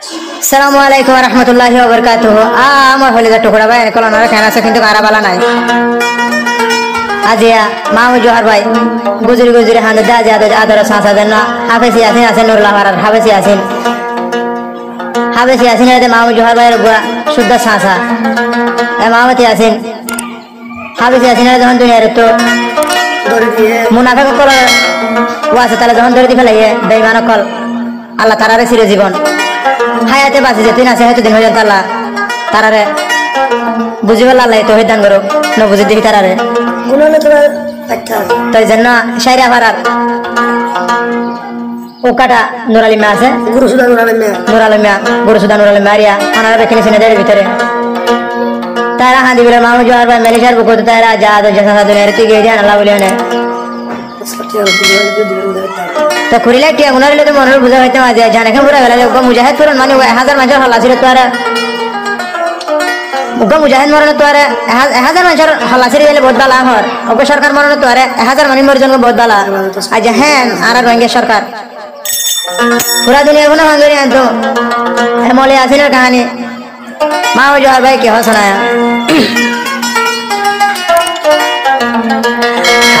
Assalamualaikum warahmatullahi wabarakatuh. Amar holi da টুকরা ভাই colon আর খানা আছে কিন্তু কারা বালা নাই আজিয়া মামু জোহার ভাই গুজরি গুজরি হান দা যা আদর সাসা দেন হাফেজি আছেন আছেন নুরুল্লাহ আর হাফেজি আছেন এতে মামু জোহার ভাইয়ের গোয়া শুদ্ধ সাসা এ মামতি আছেন হাফেজি আছেন যখন দুনিয়ার তো মুনাফিক কল ওয়াসে তাহলে যখন ধরে দি ফেলাইয়ে বেঈমান কল আল্লাহ তারারে চির জীবন হায়াতে বাঁচি যেদিন আছে হয়তো দিন হয়ে আল্লাহ তারারে বুঝিবে আল্লাহ তো দান করো ন বুঝি দেখি তারারে তাই জন্য সাইরা ভাড়ার ও কাটা নুরালি মে আছে গুরুসুদা নুরালি মারিয়া ওনারা বেখিনি সিনেদের ভিতরে তারা হাঁদি বলে মামু জোয়ার ভাই মেলিশার বুক তারা যা জেসা দুনিয়ার থেকে জান আল্লাহ বলে তো খুরিলে টিয়া গুনারিলে তো মনের বুঝা হইতে মাঝে জানে কেন পুরা গেলে মুজাহিদ ফুরন মানে 1000 মানুষের হল্লা ছিল তো আর ওকে মুজাহিদ মরণ তো আর 1000 মানুষের হল্লা ছিল গেলে বহুত বালা হর ওকে সরকার মরণ তো আর 1000 মানুষ মরজন বহুত বালা আজ হ্যাঁ আর রোহিঙ্গা সরকার পুরা দুনিয়ার কোনো হাঙ্গরি আনতো মলে আসিনের কাহিনী মামু জোহার ভাই কে শোনায়া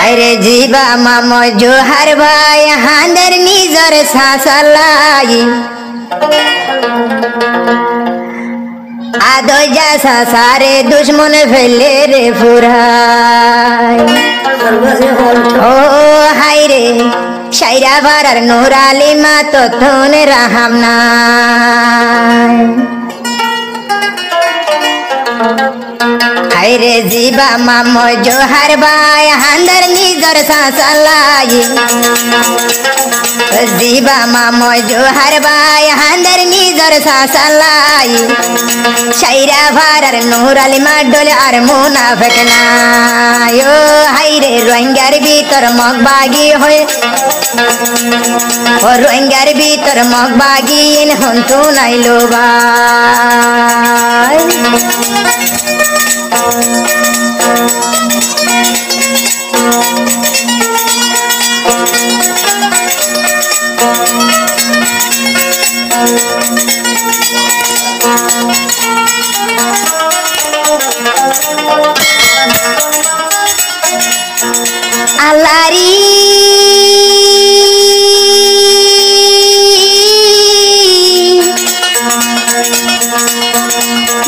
আরে জীবা মাম জোহার ভাই হাঁদের নিজর সাসালাই আদো যা সাসারে দুশ্মন ফেলে রে ফুরাই ও হাই রে সাইরা ভারার নুরালি মা তথন রাহাম নাই হাইরে জীবা মাম জোহার ভাই হাঁদের নিজর সাসালাই জীবা মাম জোহার ভাই হাঁদের নিজর সাসালাই সাইরা ভারার নুরালি মা ডোলে আর মুনাফিক নাই ও হাইরে রোহিঙ্গার ভিতর মগবাগি হয়ে ও রোহিঙ্গার ভিতর মগবাগি হন্তু নাইলো ভাই আল্লাহরি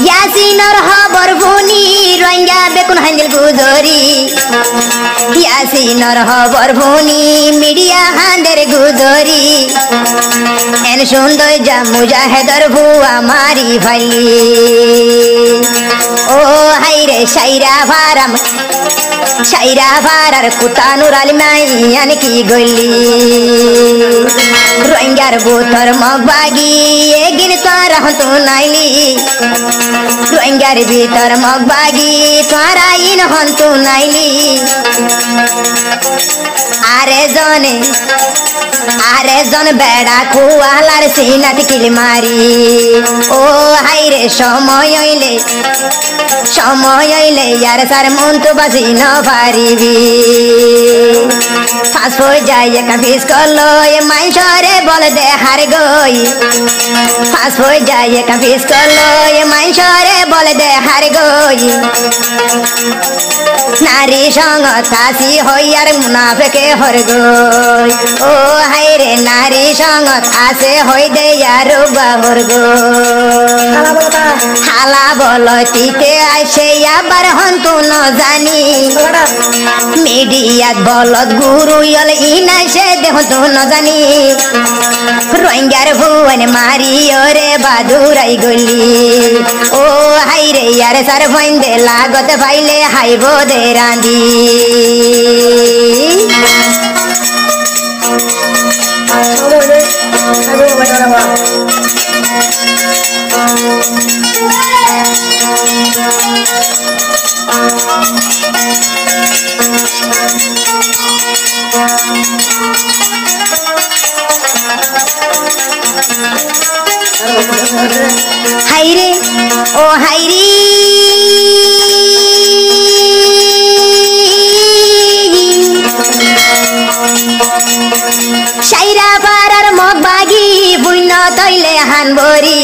ইয়াসিনর খবর শুনি রোহিঙ্গা বেকুন হাঞ্জিল গুজরি ইয়াসিনর খবর শুনি মিডিয়া হাঁদের গুজরি এন সুন্দর যা মুজাহিদর ভুয়া মারি ফাইলি ও হাইরে সাইরা ভারার কুতা নুরালি মাইয়ান কি গলি রোহিঙ্গার বুথর মগবাগি এগিন তোরা হতো নাইলি রোহিঙ্গার ভিতর মগবাগি তোরা ইন হতো নাইলি আরে জন বেড়া কুয়ালার সিনাত কিল মারি ও হাইরে সময় হইলে ইয়ার সার মন তো বাজি ন পারিবি ফাঁস হয়ে যায় একা ফিস করলো এ মাইশরে বল দে হার গই ফাঁস হয়ে যায় একা ফিস করলো এ মাইশরে বল দে হার গই নারী সঙ্গ থাসি হইয়ার মুনাফিকে হর গই ও হাইরে নারী সঙ্গ থাসে হই দে আর বাহর গই হালা বলতিতে আসে আবার হন্তু ন জানি মিডিয়াত বলত গুরু ইল ইনাইছে দেহন্তু ন জানি রোহিঙ্গার ভুবন মারি ওরে বাদুরাই গলি ও হাইরে ইয়ার সার ভইন্দে লাগত পাইলে হাইব দে রাঁধি হাইরে ও হাইরে সাইরা পারার মগ বাগি বুইন তৈলে হানবরি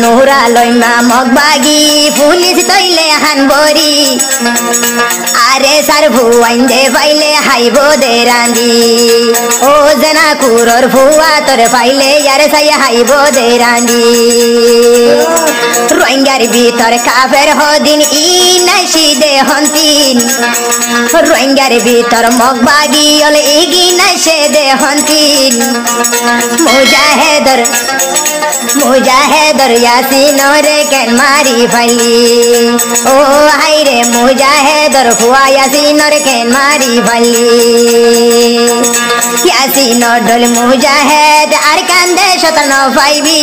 নোহরা লইমা মগ বাগি পুলিশ তৈলে হানবরি আরে সার ভুয়াইন দে পাইলে হাইব দে রান্দি ও জনা কুরর ভুয়া তোর পাইলে ইয়ারে সাই হাইব দে রান্দি রোহিঙ্গার ভিতর কাফের হদিন ই নাইসি দে হন্তিন রোহিঙ্গার ভিতর মগ বাগি অল ইগি নাইসে দে হন্তিন মুজাহেদর ইয়াসিন রে কেন মারি ফাইলি ও হাই রে মুজাহেদর ফুয়া ইয়াসিন রে কেন মারি ফাইলি ইয়াসিন ডল মুজাহেদ আর কান্দে শতন পাইবি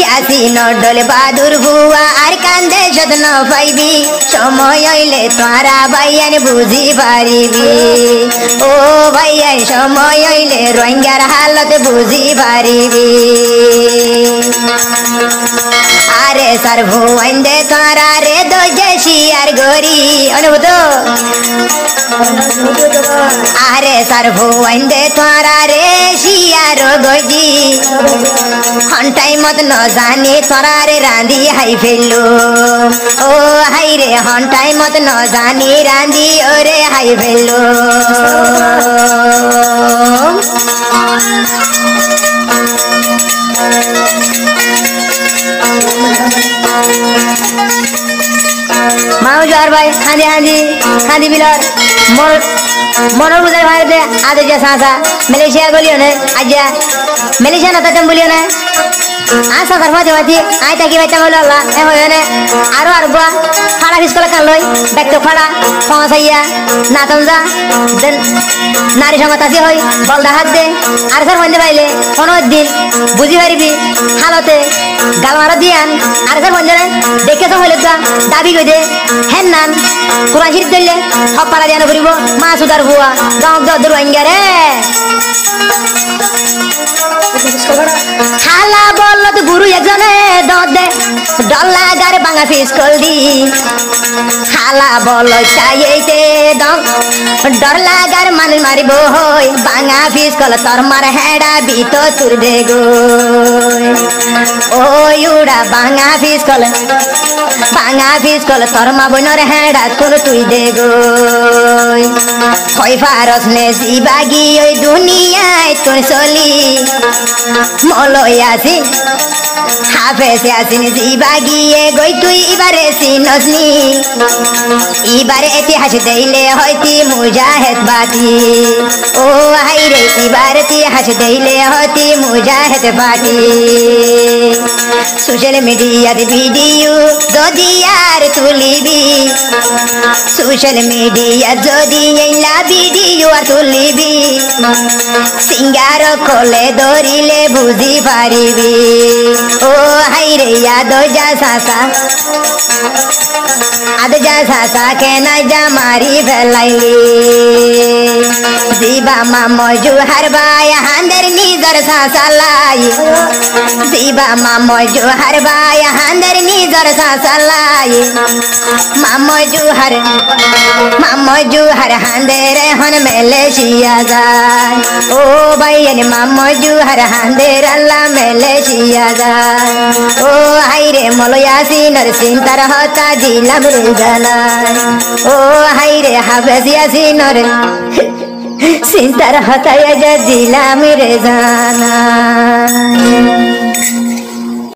ইয়াসিন ডল বাদুর ফুয়া আর কান্দে শতন পাইবি সময় হইলে তোরা ভাইয়ান বুঝি পারিবি ও ভাইয়ান সময় হইলে রোহিঙ্গার হালত বুঝি পারিবি আরে সার ভুয়াইন দে তোরা রে দোজে শিয়ার গরি অনুভূত আরে সার ভুয়াইন দে তোরা রে শিয়ার গজি হন্টাই মত ন জানি তোরা রে রাঁধি হাই ফেললো ও হাই রে হন্টাই মত ন জানি রাঁধি ওরে হাই ফেললো মাও জোয়ার ভাই হাঁদি হাঁদি হাঁদি বিলর মনোর বুঝার ভাই দে আদে যা সাসা মালয়েশিয়া গলিও না আজ্জা মালয়েশিয়া না তাতে বলিও না আসা সারফাতে বাতি আই তাকি বাইতা হলো আল্লাহ এ হইও না আর গো ফাড়া ফিসকলা কান লই ব্যাগ ফাড়া পৌঁছাইয়া নাতন যা দেন নারী সঙ্গত আছে হই বলদা হাত দে আর স্যার হইতে পাইলে কোনো দিন বুঝি পারিবি হালতে গাল মারা দিয়ান আর স্যার হইতে দেখে তো হইলে দাবি কই দে হেন নান কোরআন শরীফ দিলে সব পাড়া দিয়ানো করিব মা সুদার ভুয়া দক দর রোহিঙ্গা রে হালা বলত গুরু একজনে দে ডল্লা গার বাঙা ফিসকল দি হালা বল চাইতে দম ডরলা গার মানুষ মারিব হই বাঙা ফিসকল তোর মার হেডা বিত তুর দে গো ও ইউড়া বাঙা ফিসকল তোর মা বইনর হেডা তুর তুই দে গো হই ফারস নে জিবাগি ওই দুনিয়ায় তুই চলি মলই আসি হাফেজে আসিন জিবাগিয়ে গই তুই এবারে চিনসনি এবারে ইতিহাস দেইলে হইতি মুজাহিদ বাতি ও হাই রে এবারে ইতিহাস দেইলে হইতি মুজাহিদ বাতি সোশ্যাল মিডিয়াতে ভিডিও যদি আর তুলিবি সোশ্যাল মিডিয়া যদি এইলা ভিডিও আর তুলিবি সিঙ্গার কোলে ধরিলে বুঝি পারিবি ও হাই রে আদ যা সাসা কেন যা মারি ফেলাইলি জিবা মামো জুহার ভাই হান্দের নিজর সাসালাই জিবা মামো জুহার ভাই হান্দের নিজর সাসালাই মামো জুহার হান্দের হন মালয়েশিয়া যায় ও ভাইয়ের মামো জুহার হান্দের আল্লাহ মালয়েশিয়া যায় ও হাই রে মলয়াসিনর চিন্তার হতা দিলাম রে জানাই ও হাই রে হাফেজিয়াসিনর চিন্তার হতায় দিলাম রে জানাই।